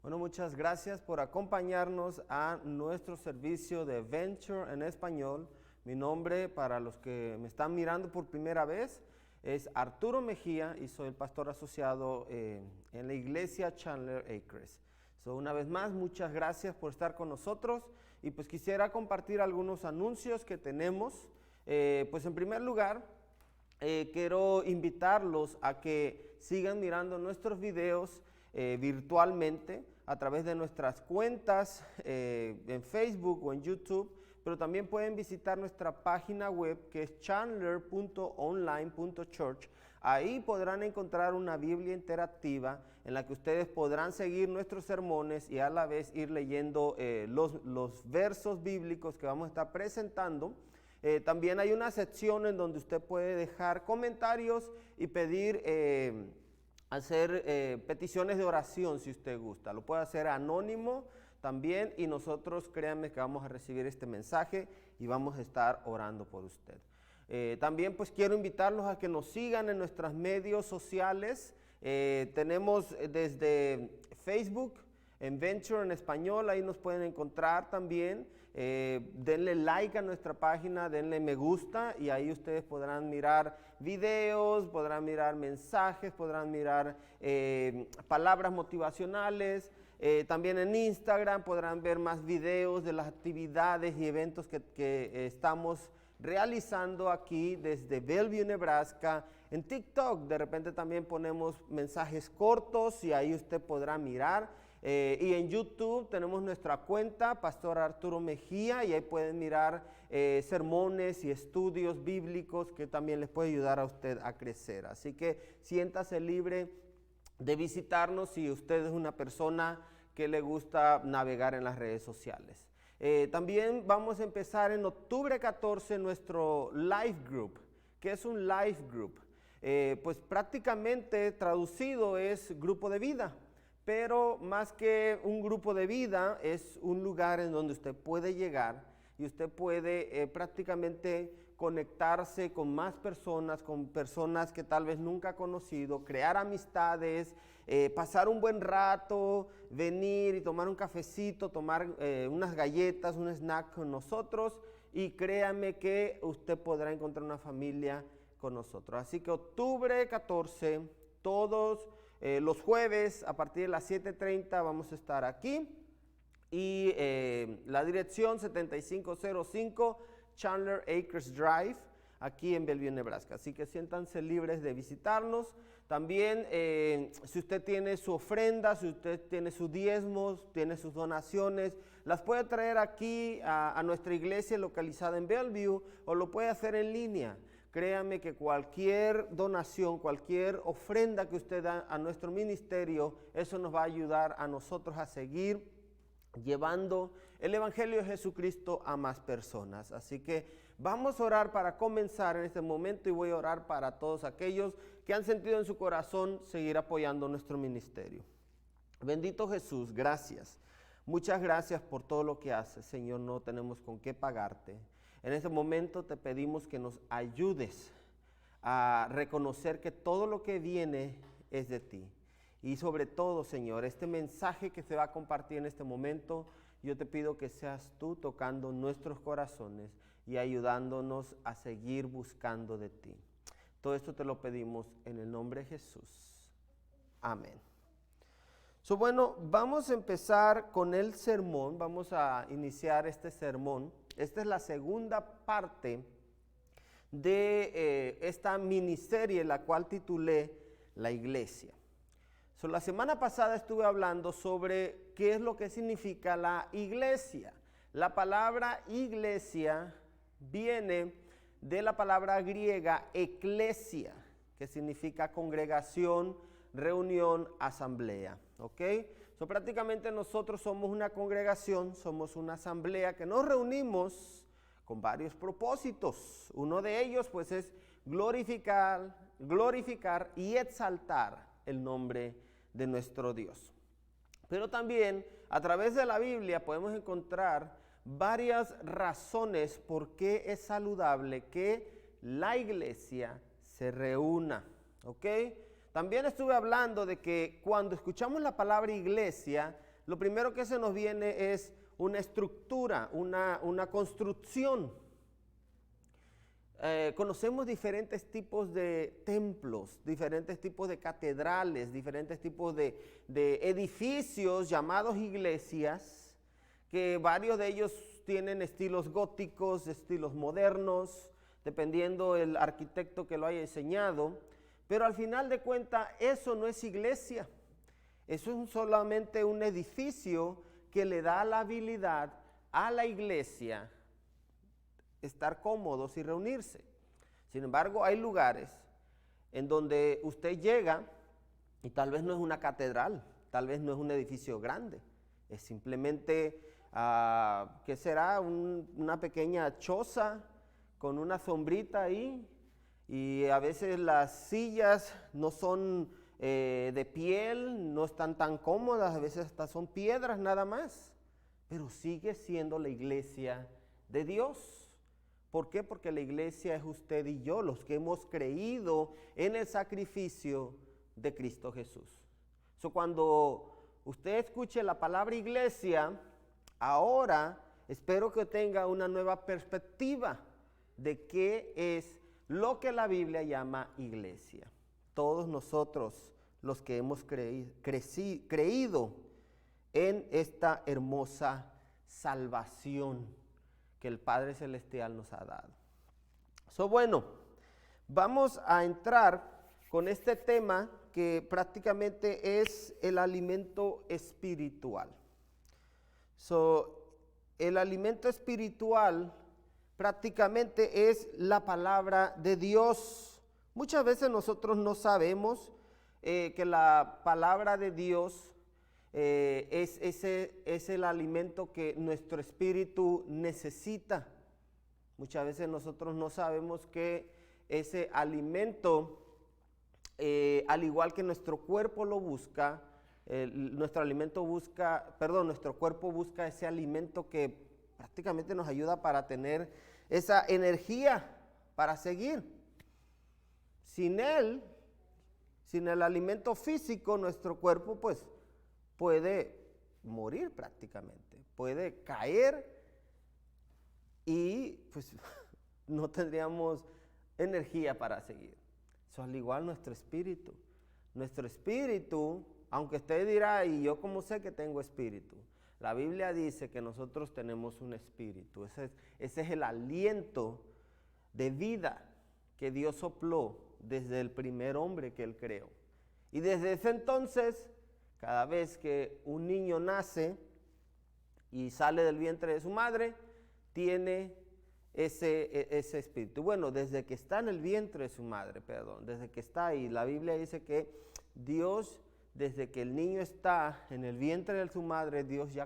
Bueno, muchas gracias por acompañarnos a nuestro servicio de Venture en español. Mi nombre, para los que me están mirando por primera vez, es Arturo Mejía y soy el pastor asociado en la iglesia Chandler Acres. Una vez más, muchas gracias por estar con nosotros y pues quisiera compartir algunos anuncios que tenemos. Pues en primer lugar, quiero invitarlos a que sigan mirando nuestros videos virtualmente a través de nuestras cuentas en Facebook o en YouTube, pero también pueden visitar nuestra página web que es chandler.online.church. Ahí podrán encontrar una Biblia interactiva en la que ustedes podrán seguir nuestros sermones y a la vez ir leyendo los versos bíblicos que vamos a estar presentando. También hay una sección en donde usted puede dejar comentarios y pedir hacer peticiones de oración si usted gusta. Lo puede hacer anónimo también y nosotros, créanme que vamos a recibir este mensaje y vamos a estar orando por usted. También pues quiero invitarlos a que nos sigan en nuestros medios sociales. Tenemos desde Facebook, en Venture en español, ahí nos pueden encontrar también. Denle like a nuestra página, denle me gusta y ahí ustedes podrán mirar videos, podrán mirar mensajes, podrán mirar palabras motivacionales. También en Instagram podrán ver más videos de las actividades y eventos que estamos realizando aquí desde Bellevue, Nebraska. En TikTok de repente también ponemos mensajes cortos y ahí usted podrá mirar. Y en YouTube tenemos nuestra cuenta, Pastor Arturo Mejía, y ahí pueden mirar sermones y estudios bíblicos que también les puede ayudar a usted a crecer. Así que siéntase libre de visitarnos si usted es una persona que le gusta navegar en las redes sociales. También vamos a empezar en octubre 14 nuestro Life Group. ¿Qué es un Life Group? Pues prácticamente traducido es grupo de vida. Pero más que un grupo de vida, es un lugar en donde usted puede llegar y usted puede prácticamente conectarse con más personas, con personas que tal vez nunca ha conocido, crear amistades, pasar un buen rato, venir y tomar un cafecito, tomar unas galletas, un snack con nosotros y créame que usted podrá encontrar una familia con nosotros. Así que octubre 14, todos los jueves a partir de las 7:30 vamos a estar aquí y la dirección 7505 Chandler Acres Drive aquí en Bellevue, Nebraska. Así que siéntanse libres de visitarnos. También si usted tiene su ofrenda, si usted tiene sus diezmos, tiene sus donaciones, las puede traer aquí a nuestra iglesia localizada en Bellevue o lo puede hacer en línea. Créame que cualquier donación, cualquier ofrenda que usted da a nuestro ministerio, eso nos va a ayudar a nosotros a seguir llevando el Evangelio de Jesucristo a más personas. Así que vamos a orar para comenzar en este momento y voy a orar para todos aquellos que han sentido en su corazón seguir apoyando nuestro ministerio. Bendito Jesús, gracias. Muchas gracias por todo lo que haces, Señor, no tenemos con qué pagarte. En este momento te pedimos que nos ayudes a reconocer que todo lo que viene es de ti. Y sobre todo, Señor, este mensaje que se va a compartir en este momento, yo te pido que seas tú tocando nuestros corazones y ayudándonos a seguir buscando de ti. Todo esto te lo pedimos en el nombre de Jesús. Amén. Bueno, vamos a empezar con el sermón, vamos a iniciar este sermón. Esta es la segunda parte de esta miniserie, la cual titulé La Iglesia. La semana pasada estuve hablando sobre qué es lo que significa la iglesia. La palabra iglesia viene de la palabra griega eklesia, que significa congregación, reunión, asamblea. ¿Ok? Prácticamente nosotros somos una congregación, somos una asamblea que nos reunimos con varios propósitos. Uno de ellos pues es glorificar y exaltar el nombre de nuestro Dios. Pero también a través de la Biblia podemos encontrar varias razones por qué es saludable que la iglesia se reúna. ¿Ok? También estuve hablando de que cuando escuchamos la palabra iglesia, lo primero que se nos viene es una estructura, una construcción. Conocemos diferentes tipos de templos, diferentes tipos de catedrales, diferentes tipos de edificios llamados iglesias, que varios de ellos tienen estilos góticos, estilos modernos, dependiendo el arquitecto que lo haya diseñado, pero al final de cuentas eso no es iglesia, eso es solamente un edificio que le da la habilidad a la iglesia estar cómodos y reunirse. Sin embargo, hay lugares en donde usted llega y tal vez no es una catedral, tal vez no es un edificio grande, es simplemente, ¿qué será? Una pequeña choza con una sombrita ahí, y a veces las sillas no son de piel, no están tan cómodas, a veces hasta son piedras nada más, pero sigue siendo la iglesia de Dios. ¿Por qué? Porque la iglesia es usted y yo, los que hemos creído en el sacrificio de Cristo Jesús. Cuando usted escuche la palabra iglesia, ahora espero que tenga una nueva perspectiva de qué es lo que la Biblia llama iglesia. Todos nosotros, los que hemos creído en esta hermosa salvación que el Padre Celestial nos ha dado. Bueno, vamos a entrar con este tema que prácticamente es el alimento espiritual. El alimento espiritual prácticamente es la palabra de Dios. Muchas veces nosotros no sabemos que la palabra de Dios es el alimento que nuestro espíritu necesita. Muchas veces nosotros no sabemos que ese alimento, al igual que nuestro cuerpo lo busca, nuestro cuerpo busca ese alimento que prácticamente nos ayuda para tener esa energía para seguir. Sin él, sin el alimento físico, nuestro cuerpo pues puede morir prácticamente, puede caer y pues no tendríamos energía para seguir. Al igual nuestro espíritu, aunque usted dirá, ¿y yo cómo sé que tengo espíritu? La Biblia dice que nosotros tenemos un espíritu, ese es el aliento de vida que Dios sopló desde el primer hombre que Él creó. Y desde ese entonces, cada vez que un niño nace y sale del vientre de su madre, tiene ese espíritu. Bueno, desde que está en el vientre de su madre, desde que está ahí. La Biblia dice que Dios, desde que el niño está en el vientre de su madre, Dios ya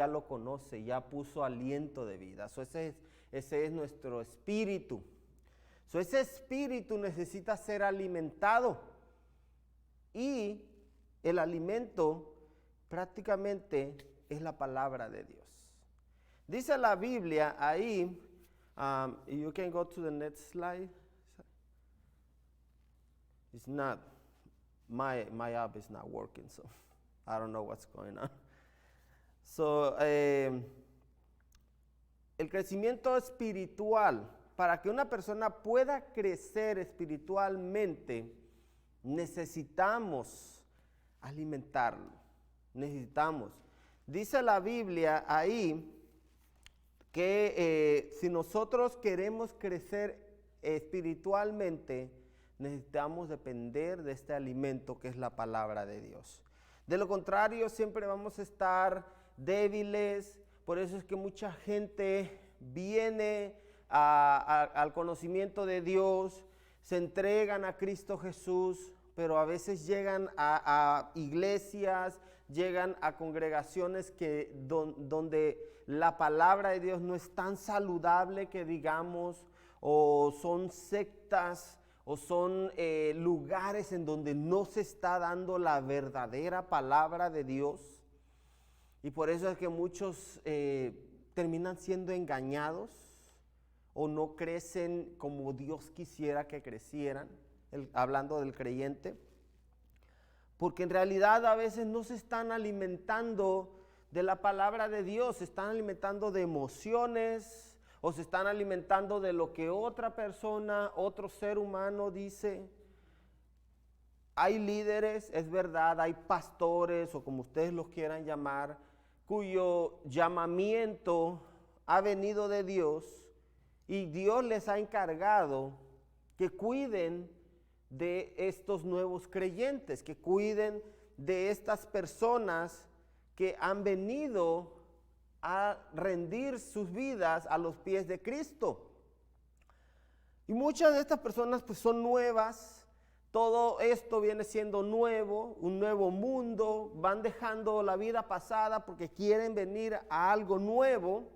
lo conoce, ya puso aliento de vida. Ese es nuestro espíritu. Ese espíritu necesita ser alimentado, y el alimento prácticamente es la palabra de Dios. Dice la Biblia ahí, you can go to the next slide. It's not, my app is not working, so I don't know what's going on. El crecimiento espiritual, para que una persona pueda crecer espiritualmente, necesitamos alimentarlo, Dice la Biblia ahí que si nosotros queremos crecer espiritualmente, necesitamos depender de este alimento que es la palabra de Dios. De lo contrario, siempre vamos a estar débiles. Por eso es que mucha gente viene al conocimiento de Dios, se entregan a Cristo Jesús, pero a veces llegan a iglesias, llegan a congregaciones donde la palabra de Dios no es tan saludable que digamos, o son sectas, o son lugares en donde no se está dando la verdadera palabra de Dios. Y por eso es que muchos terminan siendo engañados o no crecen como Dios quisiera que crecieran, hablando del creyente. porque en realidad a veces no se están alimentando de la palabra de Dios, se están alimentando de emociones o se están alimentando de lo que otra persona, otro ser humano dice. Hay líderes, es verdad, hay pastores o como ustedes los quieran llamar, cuyo llamamiento ha venido de Dios y Dios les ha encargado que cuiden de estos nuevos creyentes, que cuiden de estas personas que han venido a rendir sus vidas a los pies de Cristo. Y muchas de estas personas pues son nuevas, todo esto viene siendo nuevo, un nuevo mundo, van dejando la vida pasada porque quieren venir a algo nuevo.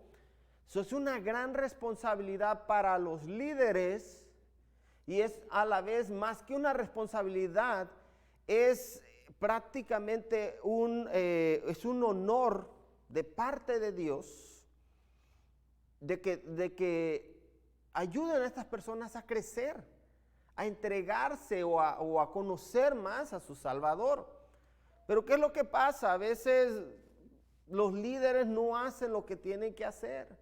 Eso es una gran responsabilidad para los líderes y es a la vez más que una responsabilidad, es prácticamente es un honor de parte de Dios de que ayuden a estas personas a crecer, a entregarse o a conocer más a su Salvador. Pero ¿qué es lo que pasa? A veces los líderes no hacen lo que tienen que hacer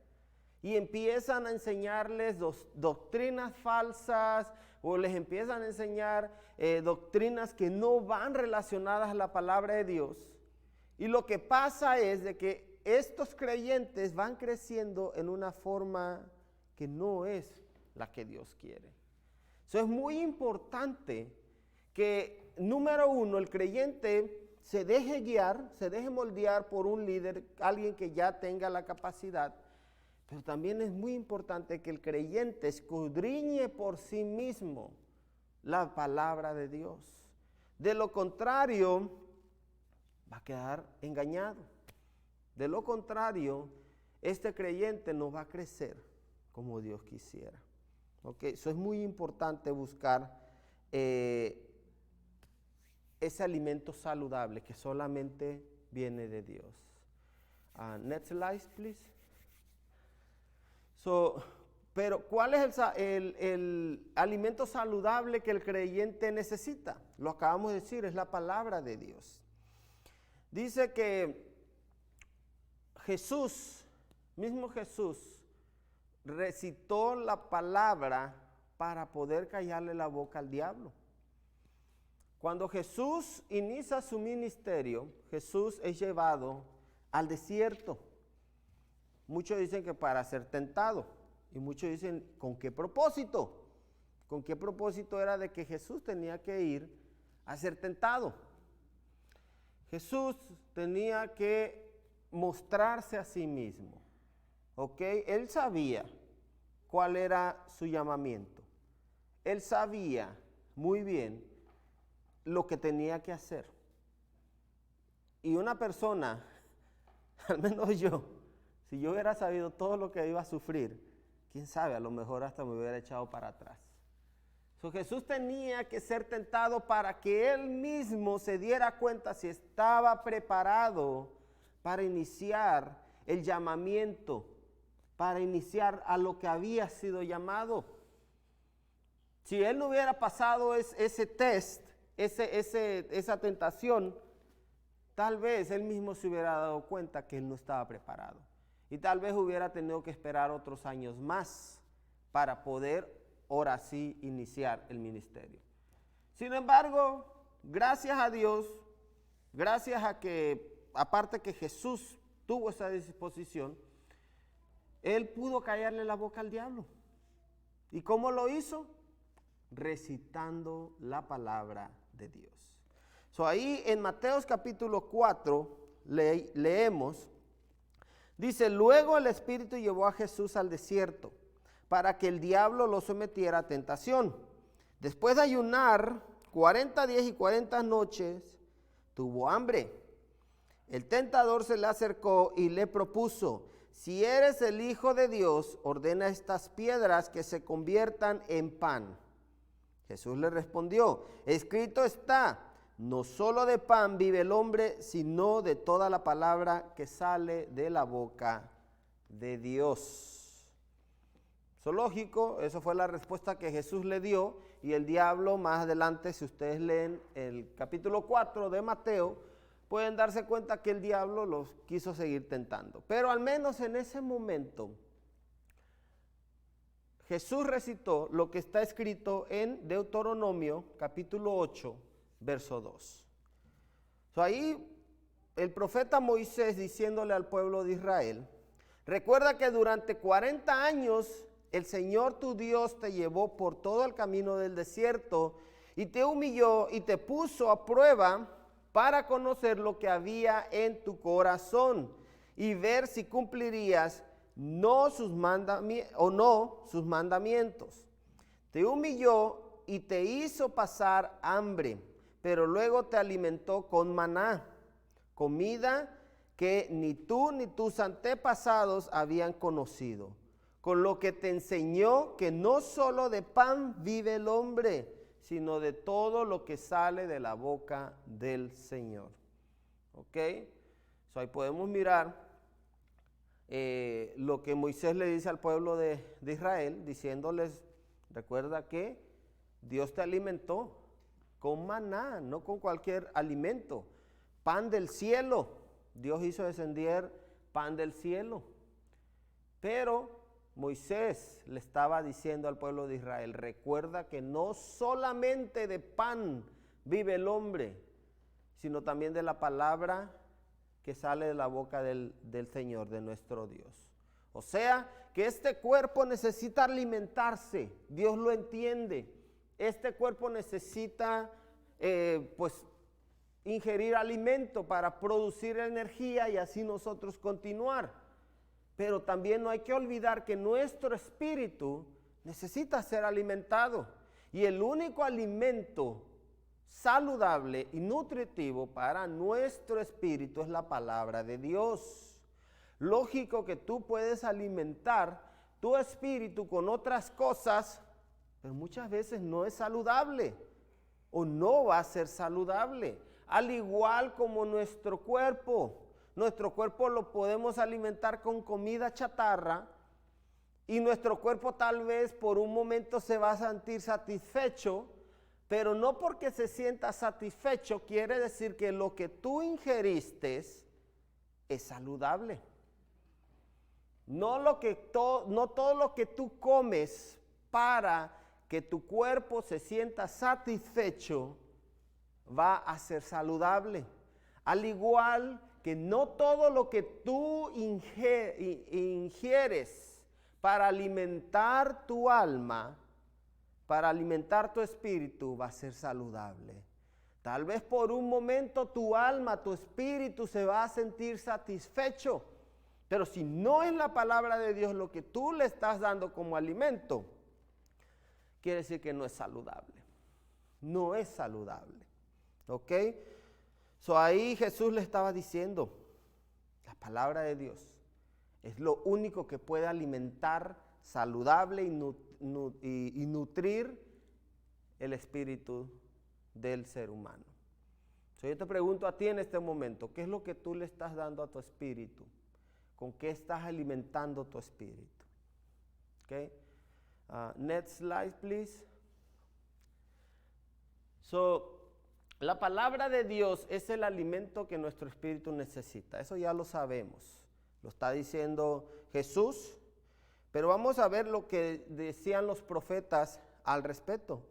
y empiezan a enseñarles doctrinas falsas o les empiezan a enseñar doctrinas que no van relacionadas a la palabra de Dios. Y lo que pasa es de que estos creyentes van creciendo en una forma que no es la que Dios quiere. Eso es muy importante que, número uno, el creyente se deje guiar, se deje moldear por un líder, alguien que ya tenga la capacidad, pero también es muy importante que el creyente escudriñe por sí mismo la palabra de Dios. De lo contrario, va a quedar engañado. De lo contrario, este creyente no va a crecer como Dios quisiera. ¿Okay? Eso es muy importante buscar ese alimento saludable que solamente viene de Dios. Next slide, please. Pero ¿cuál es el alimento saludable que el creyente necesita? Lo acabamos de decir, es la palabra de Dios. Dice que mismo Jesús, recitó la palabra para poder callarle la boca al diablo. Cuando Jesús inicia su ministerio, Jesús es llevado al desierto. Muchos dicen que para ser tentado y muchos dicen ¿con qué propósito? ¿Con qué propósito era de que Jesús tenía que ir a ser tentado? Jesús tenía que mostrarse a sí mismo. ¿Ok? Él sabía cuál era su llamamiento. Él sabía muy bien lo que tenía que hacer. Y una persona, al menos yo, si yo hubiera sabido todo lo que iba a sufrir, quién sabe, a lo mejor hasta me hubiera echado para atrás. Jesús tenía que ser tentado para que él mismo se diera cuenta si estaba preparado para iniciar el llamamiento, para iniciar a lo que había sido llamado. Si él no hubiera pasado ese test, esa tentación, tal vez él mismo se hubiera dado cuenta que él no estaba preparado. Y tal vez hubiera tenido que esperar otros años más para poder, ahora sí, iniciar el ministerio. Sin embargo, gracias a Dios, gracias a que, aparte que Jesús tuvo esa disposición, él pudo callarle la boca al diablo. ¿Y cómo lo hizo? Recitando la palabra de Dios. Ahí en Mateo capítulo 4 leemos, dice, luego el Espíritu llevó a Jesús al desierto para que el diablo lo sometiera a tentación. Después de ayunar 40 días y 40 noches, tuvo hambre. El tentador se le acercó y le propuso, si eres el Hijo de Dios, ordena estas piedras que se conviertan en pan. Jesús le respondió, escrito está, no solo de pan vive el hombre, sino de toda la palabra que sale de la boca de Dios. Eso es lógico, esa fue la respuesta que Jesús le dio. y el diablo más adelante, si ustedes leen el capítulo 4 de Mateo, pueden darse cuenta que el diablo los quiso seguir tentando. Pero al menos en ese momento, Jesús recitó lo que está escrito en Deuteronomio capítulo 8, verso 2. Ahí el profeta Moisés diciéndole al pueblo de Israel, recuerda que durante 40 años el Señor tu Dios te llevó por todo el camino del desierto y te humilló y te puso a prueba para conocer lo que había en tu corazón y ver si cumplirías sus mandamientos. Te humilló y te hizo pasar hambre, pero luego te alimentó con maná, comida que ni tú ni tus antepasados habían conocido, con lo que te enseñó que no solo de pan vive el hombre, sino de todo lo que sale de la boca del Señor. ¿Ok? Ahí podemos mirar lo que Moisés le dice al pueblo de Israel, diciéndoles, recuerda que Dios te alimentó con maná, no con cualquier alimento, pan del cielo. Dios hizo descender pan del cielo. Pero Moisés le estaba diciendo al pueblo de Israel, recuerda que no solamente de pan vive el hombre, sino también de la palabra que sale de la boca del Señor, de nuestro Dios. O sea, que este cuerpo necesita alimentarse, Dios lo entiende. Este cuerpo necesita, ingerir alimento para producir energía y así nosotros continuar. Pero también no hay que olvidar que nuestro espíritu necesita ser alimentado. Y el único alimento saludable y nutritivo para nuestro espíritu es la palabra de Dios. Lógico que tú puedes alimentar tu espíritu con otras cosas, pero muchas veces no es saludable o no va a ser saludable. Al igual como nuestro cuerpo lo podemos alimentar con comida chatarra y nuestro cuerpo tal vez por un momento se va a sentir satisfecho, pero no porque se sienta satisfecho quiere decir que lo que tú ingeriste es saludable. No todo lo que tú comes para que tu cuerpo se sienta satisfecho va a ser saludable. Al igual que no todo lo que tú ingieres para alimentar tu alma, para alimentar tu espíritu, va a ser saludable. Tal vez por un momento tu alma, tu espíritu se va a sentir satisfecho, pero si no es la palabra de Dios lo que tú le estás dando como alimento, quiere decir que no es saludable. No es saludable. ¿Ok? Ahí Jesús le estaba diciendo, la palabra de Dios es lo único que puede alimentar saludable y nutrir el espíritu del ser humano. Yo te pregunto a ti en este momento, ¿qué es lo que tú le estás dando a tu espíritu? ¿Con qué estás alimentando tu espíritu? Okay. Next slide, please. La palabra de Dios es el alimento que nuestro espíritu necesita. Eso ya lo sabemos. Lo está diciendo Jesús. Pero vamos a ver lo que decían los profetas al respecto.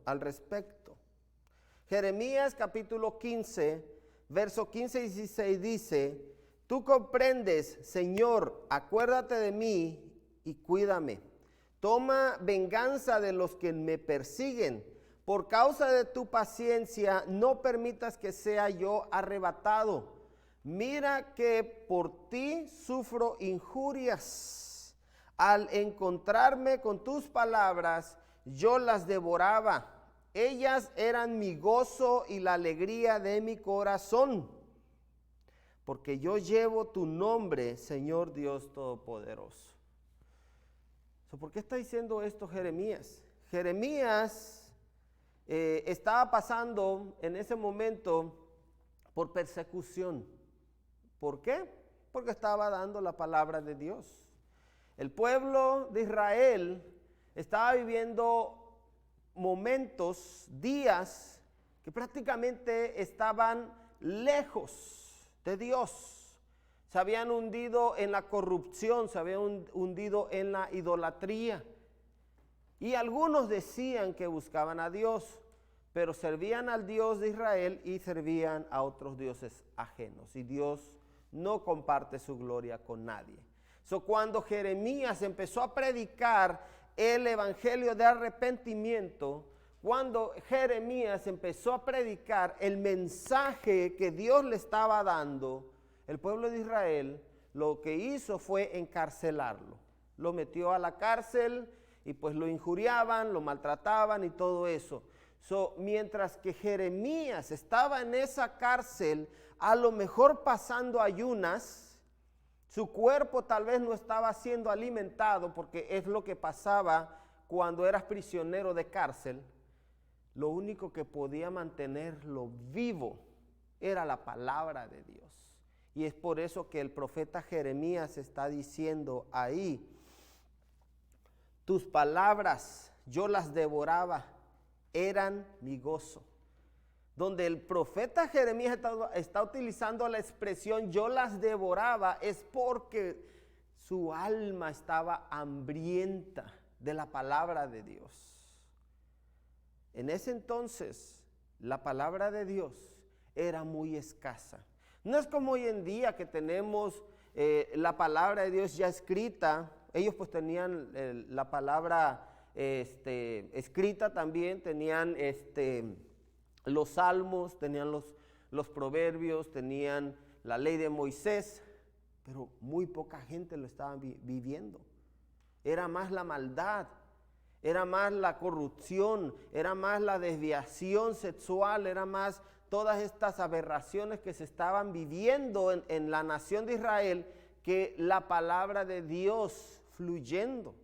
Jeremías capítulo 15, verso 15 y 16 dice, tú comprendes, Señor, acuérdate de mí y cuídame. Toma venganza de los que me persiguen. Por causa de tu paciencia, no permitas que sea yo arrebatado. Mira que por ti sufro injurias. Al encontrarme con tus palabras, yo las devoraba. Ellas eran mi gozo y la alegría de mi corazón. Porque yo llevo tu nombre, Señor Dios Todopoderoso. ¿Por qué está diciendo esto Jeremías? Jeremías estaba pasando en ese momento por persecución. ¿Por qué? Porque estaba dando la palabra de Dios. El pueblo de Israel estaba viviendo momentos, días, que prácticamente estaban lejos de Dios. Se habían hundido en la corrupción, se habían hundido en la idolatría. Y algunos decían que buscaban a Dios, pero servían al Dios de Israel y servían a otros dioses ajenos. Y Dios no comparte su gloria con nadie. Cuando Jeremías empezó a predicar el evangelio de arrepentimiento, cuando Jeremías empezó a predicar el mensaje que Dios le estaba dando, el pueblo de Israel lo que hizo fue encarcelarlo. Lo metió a la cárcel y pues lo injuriaban, lo maltrataban y todo eso. Mientras que Jeremías estaba en esa cárcel, a lo mejor pasando ayunas, su cuerpo tal vez no estaba siendo alimentado, porque es lo que pasaba cuando eras prisionero de cárcel. Lo único que podía mantenerlo vivo era la palabra de Dios. Y es por eso que el profeta Jeremías está diciendo ahí: tus palabras yo las devoraba, eran mi gozo. Donde el profeta Jeremías está utilizando la expresión yo las devoraba, es porque su alma estaba hambrienta de la palabra de Dios. En ese entonces, la palabra de Dios era muy escasa. No es como hoy en día que tenemos la palabra de Dios ya escrita. Ellos pues tenían la palabra escrita también, tenían los salmos, tenían los proverbios, tenían la ley de Moisés, pero muy poca gente lo estaba viviendo. Era más la maldad, era más la corrupción, era más la desviación sexual, era más todas estas aberraciones que se estaban viviendo en la nación de Israel, que la palabra de Dios fluyendo.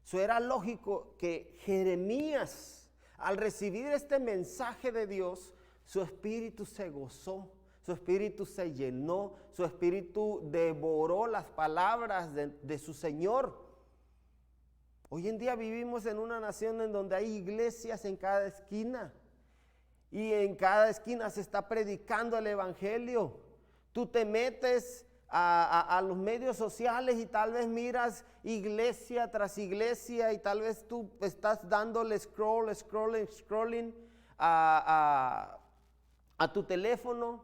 Eso era lógico que Jeremías, al recibir este mensaje de Dios, su espíritu se gozó, su espíritu se llenó, su espíritu devoró las palabras de su Señor. Hoy en día vivimos en una nación en donde hay iglesias en cada esquina, y en cada esquina se está predicando el evangelio. Tú te metes a los medios sociales y tal vez miras iglesia tras iglesia, y tal vez tú estás dándole scrolling a tu teléfono,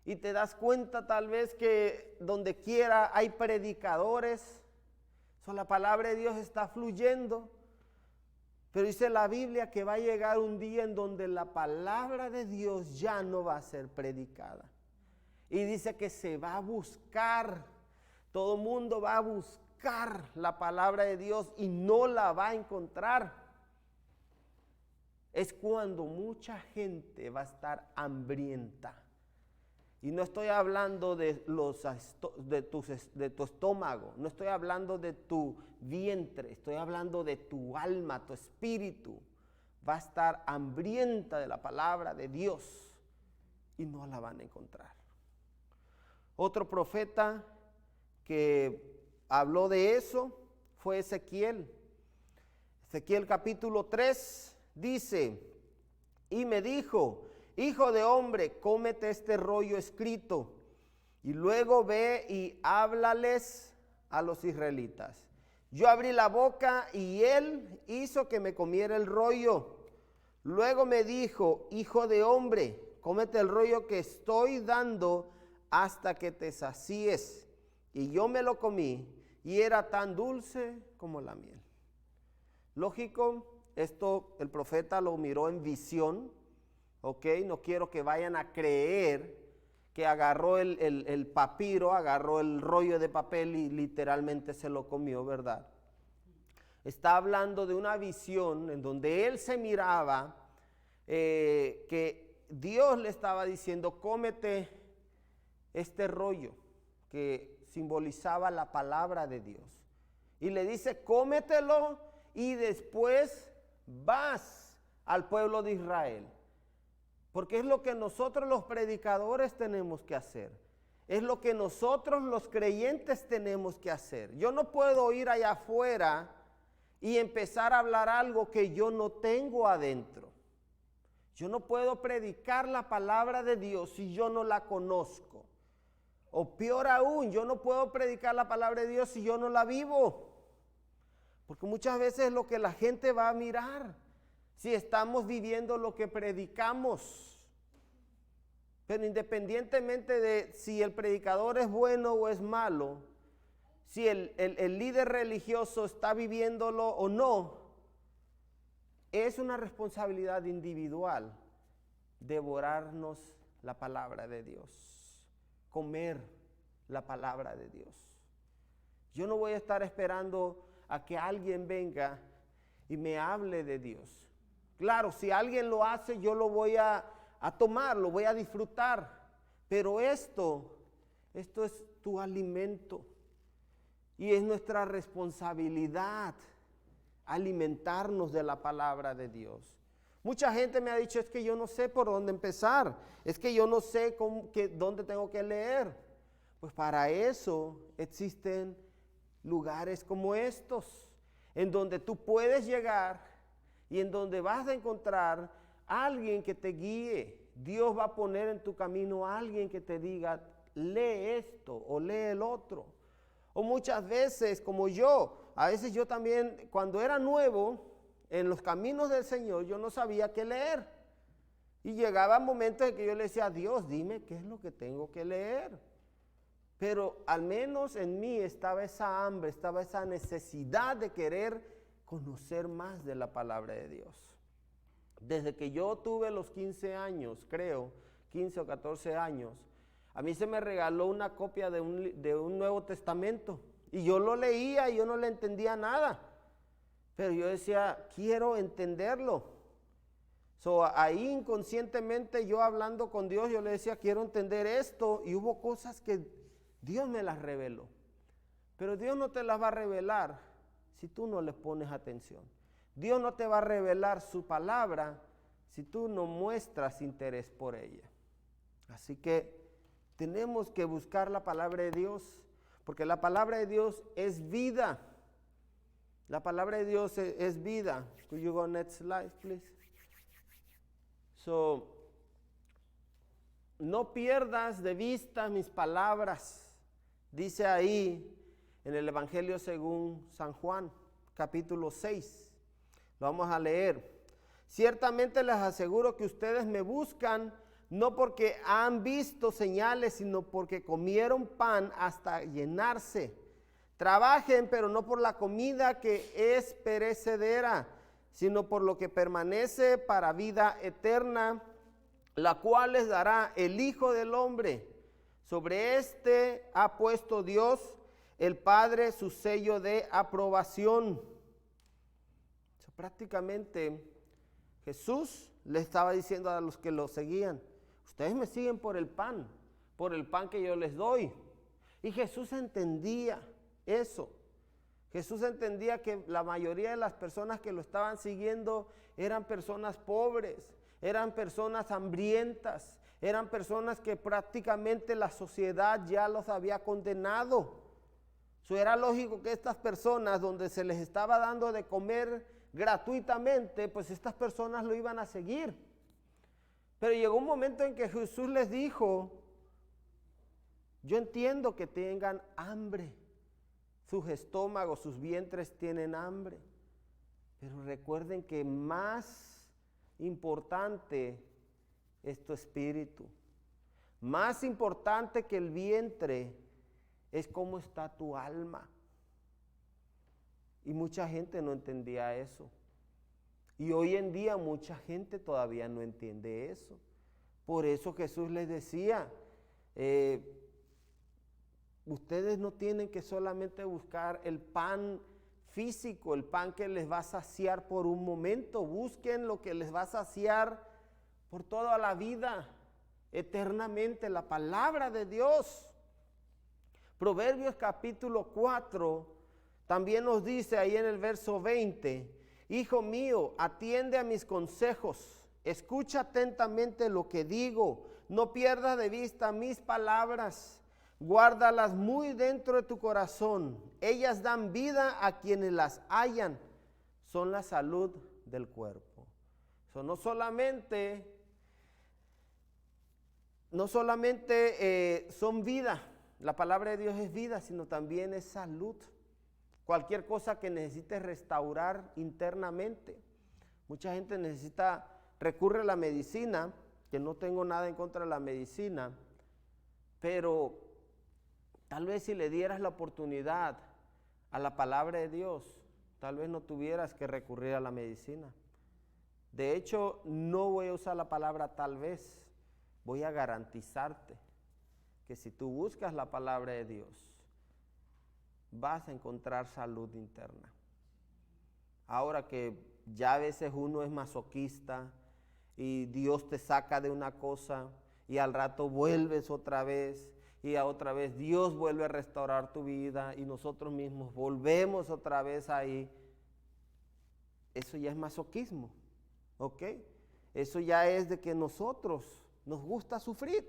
y te das cuenta tal vez que donde quiera hay predicadores. La palabra de Dios está fluyendo, pero dice la Biblia que va a llegar un día en donde la palabra de Dios ya no va a ser predicada. Y dice que se va a buscar, todo el mundo va a buscar la palabra de Dios y no la va a encontrar. Es cuando mucha gente va a estar hambrienta. Y no estoy hablando de tu estómago, no estoy hablando de tu vientre, estoy hablando de tu alma, tu espíritu. Va a estar hambrienta de la palabra de Dios y no la van a encontrar. Otro profeta que habló de eso fue Ezequiel. Ezequiel capítulo 3 dice: y me dijo, hijo de hombre, cómete este rollo escrito, y luego ve y háblales a los israelitas. Yo abrí la boca y él hizo que me comiera el rollo. Luego me dijo, hijo de hombre, cómete el rollo que estoy dando hasta que te sacíes. Y yo me lo comí, y era tan dulce como la miel. Lógico, esto el profeta lo miró en visión. Ok, no quiero que vayan a creer que agarró el papiro, agarró el rollo de papel y literalmente se lo comió, ¿verdad? Está hablando de una visión en donde él se miraba, que Dios le estaba diciendo, cómete este rollo, que simbolizaba la palabra de Dios. Y le dice, cómetelo y después vas al pueblo de Israel. Porque es lo que nosotros los predicadores tenemos que hacer. Es lo que nosotros los creyentes tenemos que hacer. Yo no puedo ir allá afuera y empezar a hablar algo que yo no tengo adentro. Yo no puedo predicar la palabra de Dios si yo no la conozco. O peor aún, yo no puedo predicar la palabra de Dios si yo no la vivo. Porque muchas veces es lo que la gente va a mirar, si estamos viviendo lo que predicamos. Pero independientemente de si el predicador es bueno o es malo, si el líder religioso está viviéndolo o no, es una responsabilidad individual devorarnos la palabra de Dios, comer la palabra de Dios. Yo no voy a estar esperando a que alguien venga y me hable de Dios. Claro, si alguien lo hace, yo lo voy a tomar, lo voy a disfrutar. Pero esto es tu alimento. Y es nuestra responsabilidad alimentarnos de la palabra de Dios. Mucha gente me ha dicho, es que yo no sé por dónde empezar. Es que yo no sé dónde tengo que leer. Pues para eso existen lugares como estos, en donde tú puedes llegar y en donde vas a encontrar a alguien que te guíe. Dios va a poner en tu camino a alguien que te diga, lee esto o lee el otro. O muchas veces, como a veces yo también, cuando era nuevo, en los caminos del Señor, yo no sabía qué leer. Y llegaba momentos en que yo le decía, Dios, dime qué es lo que tengo que leer. Pero al menos en mí estaba esa hambre, estaba esa necesidad de querer conocer más de la palabra de Dios. Desde que yo tuve los 15 años, creo, 15 o 14 años, a mí se me regaló una copia de un Nuevo Testamento. Y yo lo leía y yo no le entendía nada. Pero yo decía, quiero entenderlo. Ahí inconscientemente yo hablando con Dios, yo le decía, quiero entender esto. Y hubo cosas que Dios me las reveló. Pero Dios no te las va a revelar si tú no le pones atención. Dios no te va a revelar su palabra si tú no muestras interés por ella. Así que tenemos que buscar la palabra de Dios, porque la palabra de Dios es vida. La palabra de Dios es vida. Could you go next slide, please? No pierdas de vista mis palabras. Dice ahí en el Evangelio según San Juan, capítulo 6. Lo vamos a leer. Ciertamente les aseguro que ustedes me buscan no porque han visto señales, sino porque comieron pan hasta llenarse. Trabajen, pero no por la comida que es perecedera, sino por lo que permanece para vida eterna, la cual les dará el Hijo del Hombre. Sobre este ha puesto Dios, el Padre, su sello de aprobación. Prácticamente Jesús le estaba diciendo a los que lo seguían, ustedes me siguen por el pan que yo les doy. Y Jesús entendía eso. Jesús entendía que la mayoría de las personas que lo estaban siguiendo eran personas pobres, eran personas hambrientas, eran personas que prácticamente la sociedad ya los había condenado. Era lógico que estas personas, donde se les estaba dando de comer gratuitamente, pues estas personas lo iban a seguir. Pero llegó un momento en que Jesús les dijo, yo entiendo que tengan hambre, sus estómagos, sus vientres tienen hambre, pero recuerden que más importante es tu espíritu, más importante que el vientre es cómo está tu alma. Y mucha gente no entendía eso. Y hoy en día mucha gente todavía no entiende eso. Por eso Jesús les decía, ustedes no tienen que solamente buscar el pan físico, el pan que les va a saciar por un momento. Busquen lo que les va a saciar por toda la vida, eternamente, la palabra de Dios. Proverbios capítulo 4 también nos dice ahí en el verso 20, hijo mío, atiende a mis consejos, escucha atentamente lo que digo, no pierdas de vista mis palabras, guárdalas muy dentro de tu corazón, ellas dan vida a quienes las hallan, son la salud del cuerpo. No solamente son vida, la palabra de Dios es vida, sino también es salud. Cualquier cosa que necesites restaurar internamente. Mucha gente recurre a la medicina, que no tengo nada en contra de la medicina, pero tal vez si le dieras la oportunidad a la palabra de Dios, tal vez no tuvieras que recurrir a la medicina. De hecho, no voy a usar la palabra tal vez, voy a garantizarte que si tú buscas la palabra de Dios, vas a encontrar salud interna. Ahora que ya a veces uno es masoquista y Dios te saca de una cosa y al rato vuelves otra vez y a otra vez Dios vuelve a restaurar tu vida y nosotros mismos volvemos otra vez ahí. Eso ya es masoquismo, ¿ok? Eso ya es de que nosotros nos gusta sufrir,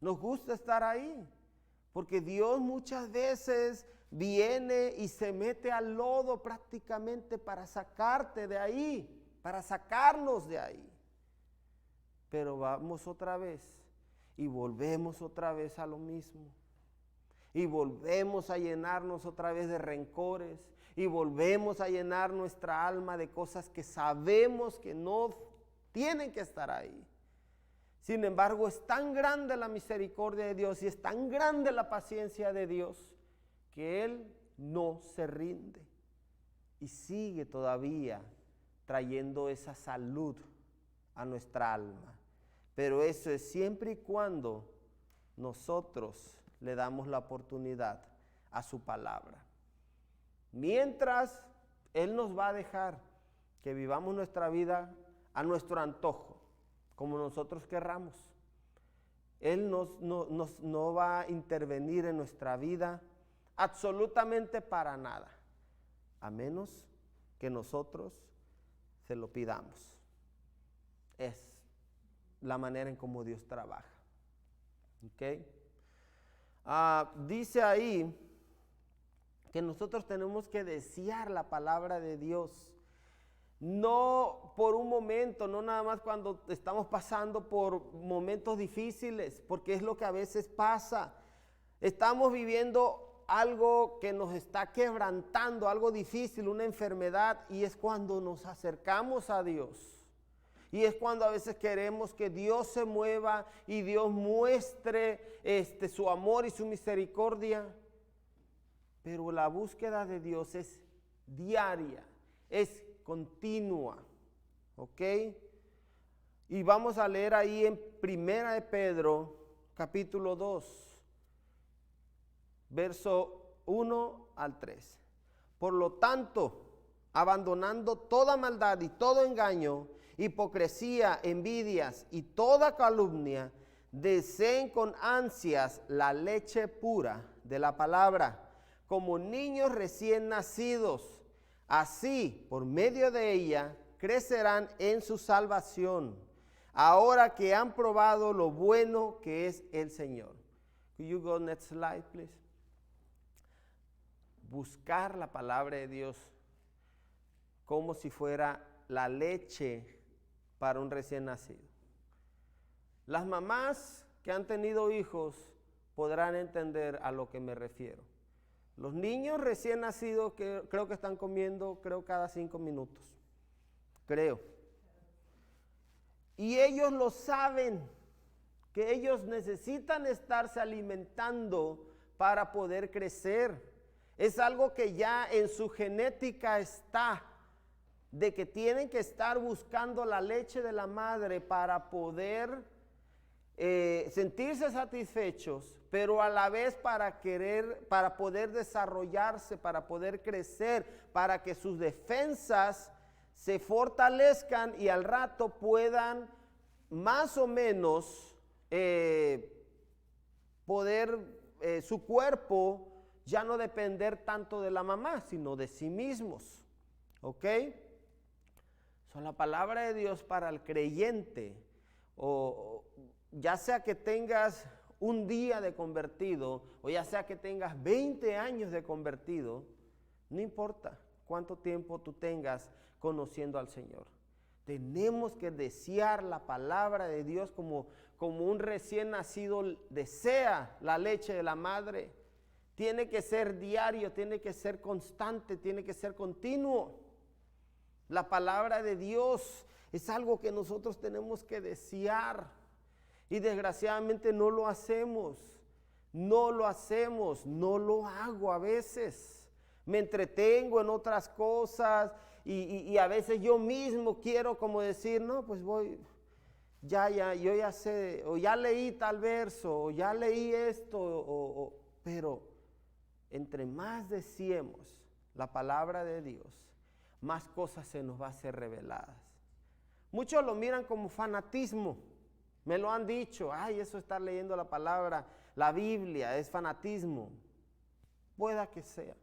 nos gusta estar ahí, porque Dios muchas veces viene y se mete al lodo prácticamente para sacarte de ahí, para sacarnos de ahí. Pero vamos otra vez y volvemos otra vez a lo mismo. Y volvemos a llenarnos otra vez de rencores. Y volvemos a llenar nuestra alma de cosas que sabemos que no tienen que estar ahí. Sin embargo, es tan grande la misericordia de Dios y es tan grande la paciencia de Dios que Él no se rinde y sigue todavía trayendo esa salud a nuestra alma. Pero eso es siempre y cuando nosotros le damos la oportunidad a su palabra. Mientras, Él nos va a dejar que vivamos nuestra vida a nuestro antojo, como nosotros querramos. Él no va a intervenir en nuestra vida absolutamente para nada, a menos que nosotros se lo pidamos. Es la manera en cómo Dios trabaja. ¿Ok? Dice ahí que nosotros tenemos que desear la palabra de Dios. No por un momento, no nada más cuando estamos pasando por momentos difíciles, porque es lo que a veces pasa. Estamos viviendo algo que nos está quebrantando, algo difícil, una enfermedad, y es cuando nos acercamos a Dios. Y es cuando a veces queremos que Dios se mueva y Dios muestre su amor y su misericordia. Pero la búsqueda de Dios es diaria, es continua, ¿ok? Y vamos a leer ahí en 1 de Pedro, capítulo 2, verso 1 al 3. Por lo tanto, abandonando toda maldad y todo engaño, hipocresía, envidias y toda calumnia, deseen con ansias la leche pura de la palabra, como niños recién nacidos. Así, por medio de ella, crecerán en su salvación, ahora que han probado lo bueno que es el Señor. Could you go next slide, please? Buscar la palabra de Dios como si fuera la leche para un recién nacido. Las mamás que han tenido hijos podrán entender a lo que me refiero. Los niños recién nacidos creo que están comiendo, cada 5 minutos. Creo. Y ellos lo saben, que ellos necesitan estarse alimentando para poder crecer. Es algo que ya en su genética está, de que tienen que estar buscando la leche de la madre para poder sentirse satisfechos, pero a la vez para poder desarrollarse, para poder crecer, para que sus defensas se fortalezcan y al rato puedan más o menos su cuerpo ya no depender tanto de la mamá, sino de sí mismos. ¿Ok? La palabra de Dios para el creyente, o ya sea que tengas un día de convertido, o ya sea que tengas 20 años de convertido, no importa. cuánto tiempo tú tengas conociendo al Señor. Tenemos que desear la palabra de Dios como un recién nacido desea la leche de la madre. Tiene que ser diario, tiene que ser constante, tiene que ser continuo. La palabra de Dios es algo que nosotros tenemos que desear y desgraciadamente no lo hacemos. No lo hacemos, no lo hago a veces. Me entretengo en otras cosas y a veces yo mismo quiero como decir, no, pues voy, yo ya sé, o ya leí tal verso, o ya leí esto, pero entre más deseemos la palabra de Dios, más cosas se nos va a ser reveladas. Muchos lo miran como fanatismo, me lo han dicho, ay, eso estar leyendo la palabra, la Biblia, es fanatismo. Pueda que sea,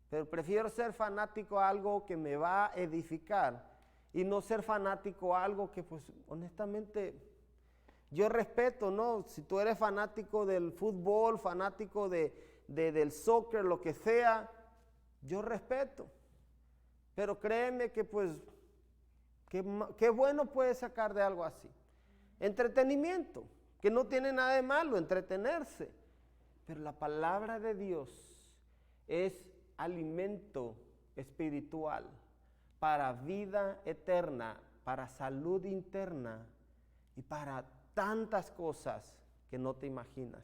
pero prefiero ser fanático a algo que me va a edificar y no ser fanático a algo que pues honestamente yo respeto, ¿no? Si tú eres fanático del fútbol, fanático del soccer, lo que sea, yo respeto. Pero créeme que pues, qué bueno puedes sacar de algo así. Entretenimiento, que no tiene nada de malo, entretenerse. Pero la palabra de Dios es alimento espiritual para vida eterna, para salud interna y para tantas cosas que no te imaginas.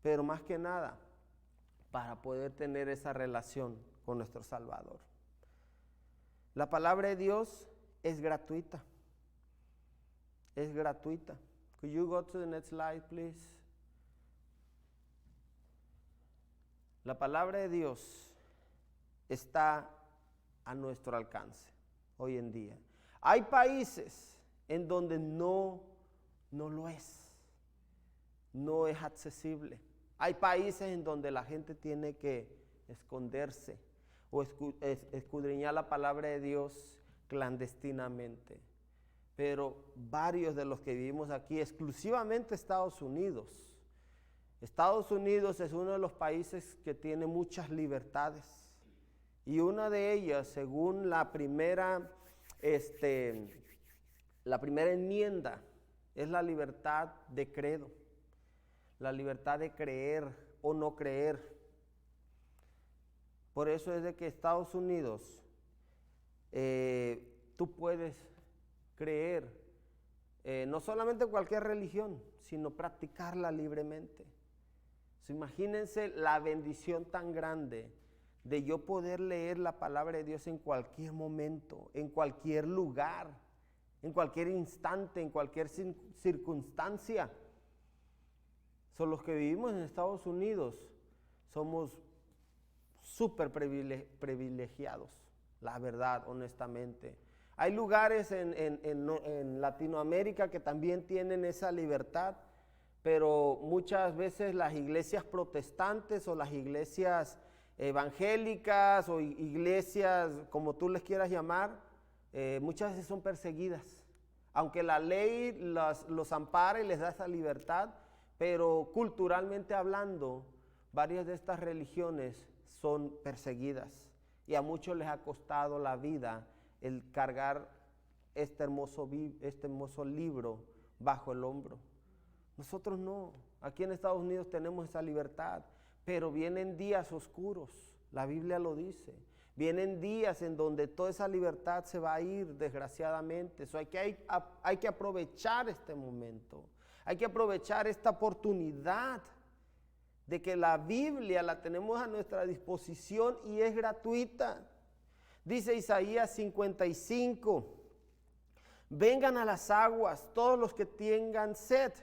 Pero más que nada, para poder tener esa relación con nuestro Salvador. La palabra de Dios es gratuita. Es gratuita. Could you go to the next slide, please? La palabra de Dios está a nuestro alcance hoy en día. Hay países en donde no lo es. No es accesible. Hay países en donde la gente tiene que esconderse o escudriñar la palabra de Dios clandestinamente. Pero varios de los que vivimos aquí, exclusivamente Estados Unidos. Estados Unidos es uno de los países que tiene muchas libertades. Y una de ellas, según la primera enmienda, es la libertad de credo. La libertad de creer o no creer. Por eso es de que Estados Unidos, tú puedes creer, no solamente cualquier religión, sino practicarla libremente. Imagínense la bendición tan grande de yo poder leer la palabra de Dios en cualquier momento, en cualquier lugar, en cualquier instante, en cualquier circunstancia. Son los que vivimos en Estados Unidos, somos súper privilegiados, la verdad, honestamente. Hay lugares en Latinoamérica que también tienen esa libertad, pero muchas veces las iglesias protestantes o las iglesias evangélicas o iglesias, como tú les quieras llamar, muchas veces son perseguidas. Aunque la ley los ampara y les da esa libertad, pero culturalmente hablando, varias de estas religiones son perseguidas y a muchos les ha costado la vida el cargar este hermoso libro bajo el hombro. Nosotros no. Aquí en Estados Unidos tenemos esa libertad, pero vienen días oscuros, la Biblia lo dice. Vienen días en donde toda esa libertad se va a ir, desgraciadamente. Eso hay que aprovechar este momento. Hay que aprovechar esta oportunidad de que la Biblia la tenemos a nuestra disposición y es gratuita. Dice Isaías 55, vengan a las aguas todos los que tengan sed,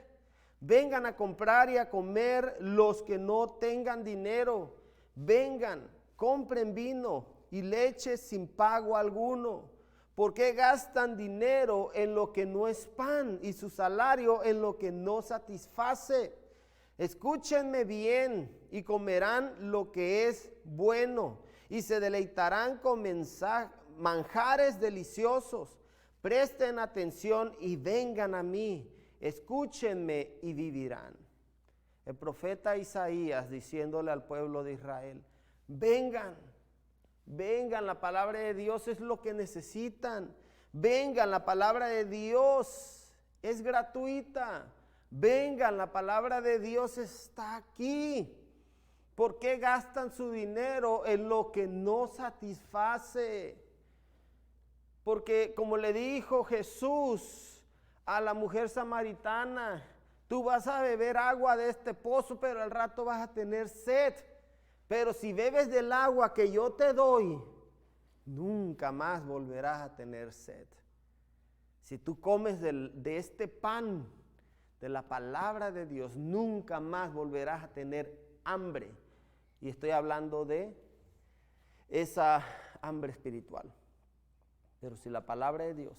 vengan a comprar y a comer los que no tengan dinero, vengan, compren vino y leche sin pago alguno. ¿Por qué gastan dinero en lo que no es pan y su salario en lo que no satisface? Escúchenme bien y comerán lo que es bueno y se deleitarán con manjares deliciosos. Presten atención y vengan a mí, escúchenme y vivirán. El profeta Isaías diciéndole al pueblo de Israel, vengan, Vengan, la palabra de Dios es lo que necesitan. Vengan, la palabra de Dios es gratuita. Vengan, la palabra de Dios está aquí. ¿Por qué gastan su dinero en lo que no satisface? Porque como le dijo Jesús a la mujer samaritana, tú vas a beber agua de este pozo, pero al rato vas a tener sed. Pero si bebes del agua que yo te doy, nunca más volverás a tener sed. Si tú comes de este pan, de la palabra de Dios, nunca más volverás a tener hambre. Y estoy hablando de esa hambre espiritual. Pero si la palabra de Dios,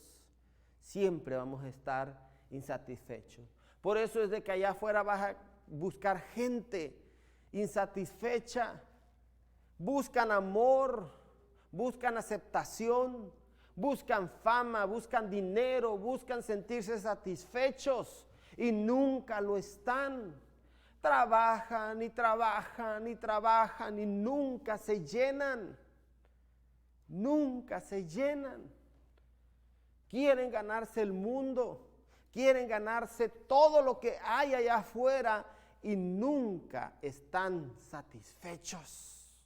siempre vamos a estar insatisfechos. Por eso es de que allá afuera vas a buscar gente insatisfecha. Buscan amor, buscan aceptación, buscan fama, buscan dinero, buscan sentirse satisfechos y nunca lo están. Trabajan y trabajan y trabajan y nunca se llenan. Nunca se llenan. Quieren ganarse el mundo, quieren ganarse todo lo que hay allá afuera y nunca están satisfechos.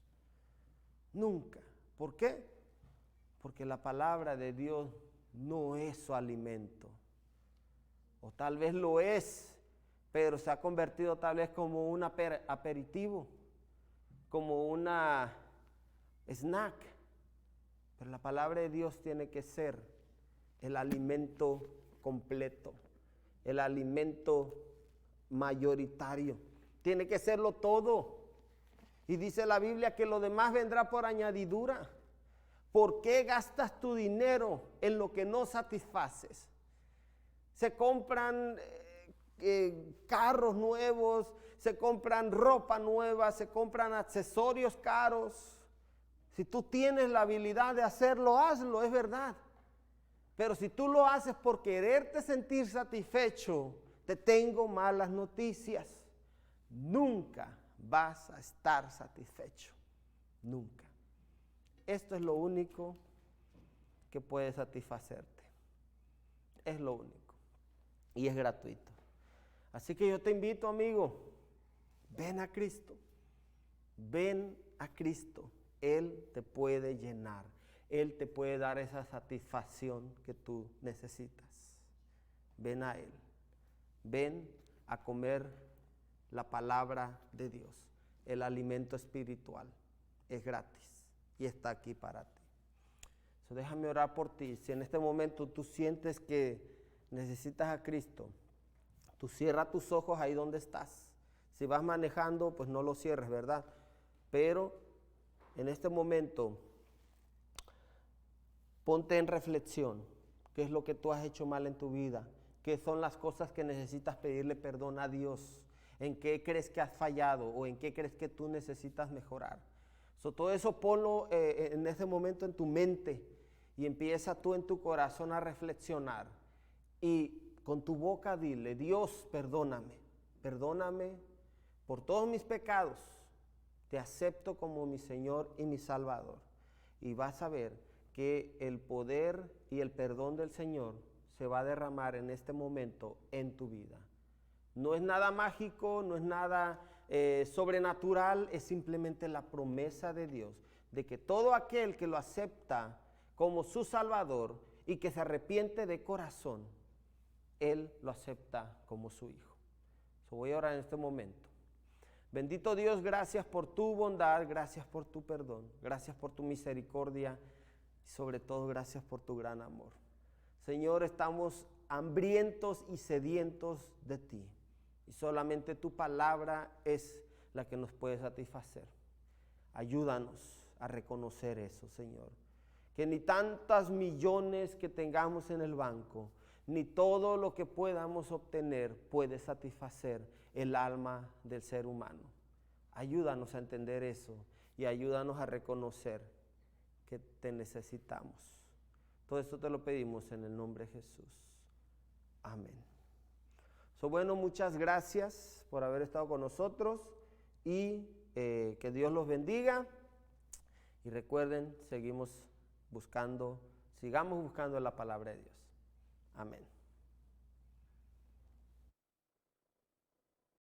Nunca. ¿Por qué? Porque la palabra de Dios no es su alimento. O tal vez lo es, pero se ha convertido tal vez como un aperitivo, como una snack. Pero la palabra de Dios tiene que ser el alimento completo, el alimento mayoritario. Tiene que serlo todo. Y dice la Biblia que lo demás vendrá por añadidura. ¿Por qué gastas tu dinero en lo que no satisfaces? Se compran carros nuevos, se compran ropa nueva, se compran accesorios caros. Si tú tienes la habilidad de hacerlo, hazlo, es verdad. Pero si tú lo haces por quererte sentir satisfecho, te tengo malas noticias. Nunca vas a estar satisfecho. Nunca. Esto es lo único que puede satisfacerte. Es lo único. Y es gratuito. Así que yo te invito, amigo, ven a Cristo. Ven a Cristo. Él te puede llenar. Él te puede dar esa satisfacción que tú necesitas. Ven a Él. Ven a comer la palabra de Dios. El alimento espiritual es gratis y está aquí para ti. So, déjame orar por ti. Si en este momento tú sientes que necesitas a Cristo, tú cierra tus ojos ahí donde estás. Si vas manejando, pues no lo cierres, ¿verdad? Pero en este momento, ponte en reflexión. ¿Qué es lo que tú has hecho mal en tu vida? ¿Qué son las cosas que necesitas pedirle perdón a Dios? ¿En qué crees que has fallado? ¿O en qué crees que tú necesitas mejorar? Todo eso ponlo en este momento en tu mente y empieza tú en tu corazón a reflexionar. Y con tu boca dile, Dios, perdóname. Perdóname por todos mis pecados. Te acepto como mi Señor y mi Salvador. Y vas a ver que el poder y el perdón del Señor se va a derramar en este momento en tu vida. No es nada mágico, no es nada sobrenatural, es simplemente la promesa de Dios de que todo aquel que lo acepta como su Salvador y que se arrepiente de corazón, Él lo acepta como su Hijo. Voy a orar en este momento. Bendito Dios, gracias por tu bondad, gracias por tu perdón, gracias por tu misericordia y sobre todo gracias por tu gran amor. Señor, estamos hambrientos y sedientos de ti y solamente tu palabra es la que nos puede satisfacer. Ayúdanos a reconocer eso, Señor. Que ni tantas millones que tengamos en el banco, ni todo lo que podamos obtener puede satisfacer el alma del ser humano. Ayúdanos a entender eso y ayúdanos a reconocer que te necesitamos. Todo esto te lo pedimos en el nombre de Jesús. Amén. Bueno, muchas gracias por haber estado con nosotros y que Dios los bendiga Y recuerden, sigamos buscando la palabra de Dios. Amén.